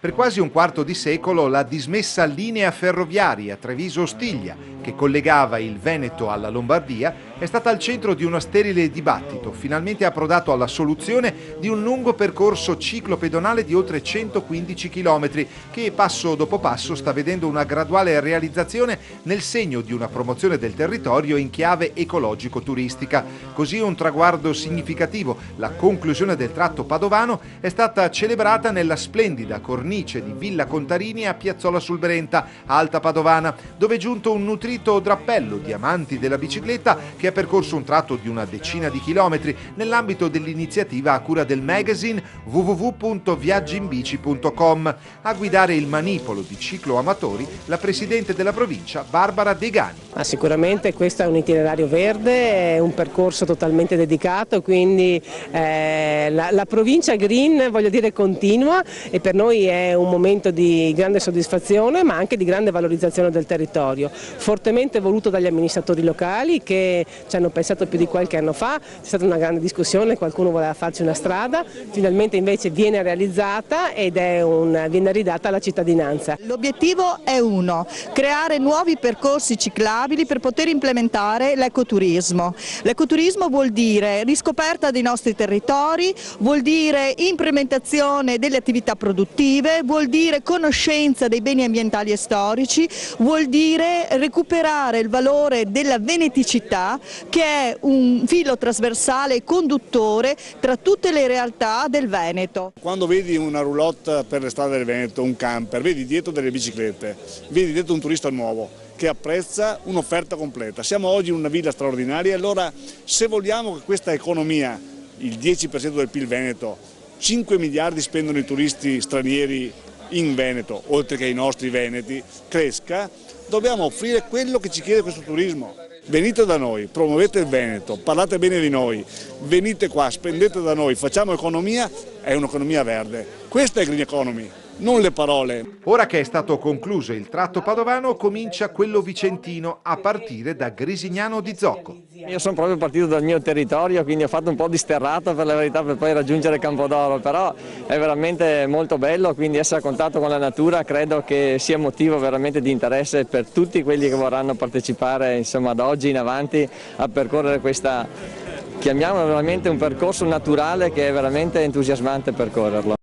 Per quasi un quarto di secolo la dismessa linea ferroviaria Treviso-Ostiglia, che collegava il Veneto alla Lombardia, è stata al centro di uno sterile dibattito, finalmente approdato alla soluzione di un lungo percorso ciclopedonale di oltre 115 km, che passo dopo passo sta vedendo una graduale realizzazione nel segno di una promozione del territorio in chiave ecologico-turistica. Così un traguardo significativo, la conclusione del tratto padovano, è stata celebrata nella splendida cornice di Villa Contarini a Piazzola sul Brenta, Alta Padovana, dove è giunto un nutrito drappello di amanti della bicicletta che ha percorso un tratto di una decina di chilometri nell'ambito dell'iniziativa a cura del magazine www.viaggiinbici.com. A guidare il manipolo di cicloamatori la presidente della provincia Barbara Degani. Sicuramente questo è un itinerario verde, è un percorso totalmente dedicato, quindi la provincia green, voglio dire, continua, e per noi è un momento di grande soddisfazione ma anche di grande valorizzazione del territorio, fortemente voluto dagli amministratori locali che ci hanno pensato più di qualche anno fa. C'è stata una grande discussione, qualcuno voleva farci una strada, finalmente invece viene realizzata ed viene ridata alla cittadinanza. L'obiettivo è uno: creare nuovi percorsi ciclabili per poter implementare l'ecoturismo. L'ecoturismo vuol dire riscoperta dei nostri territori, vuol dire implementazione delle attività produttive, vuol dire conoscenza dei beni ambientali e storici, vuol dire recuperare il valore della veneticità, che è un filo trasversale e conduttore tra tutte le realtà del Veneto. Quando vedi una roulotte per le strade del Veneto, un camper, vedi dietro delle biciclette, vedi dietro un turista nuovo che apprezza un'offerta completa. Siamo oggi in una villa straordinaria e allora, se vogliamo che questa economia, il 10% del PIL veneto, 5 miliardi spendono i turisti stranieri in Veneto, oltre che i nostri veneti, cresca, dobbiamo offrire quello che ci chiede questo turismo. Venite da noi, promuovete il Veneto, parlate bene di noi, venite qua, spendete da noi, facciamo economia, è un'economia verde. Questa è green economy, non le parole. Ora che è stato concluso il tratto padovano, comincia quello vicentino, a partire da Grisignano di Zocco. Io sono proprio partito dal mio territorio, quindi ho fatto un po' di sterrata per la verità per poi raggiungere Campodoro, però è veramente molto bello, quindi essere a contatto con la natura credo che sia motivo veramente di interesse per tutti quelli che vorranno partecipare, insomma, da oggi in avanti a percorrere questa, chiamiamola veramente un percorso naturale che è veramente entusiasmante percorrerlo.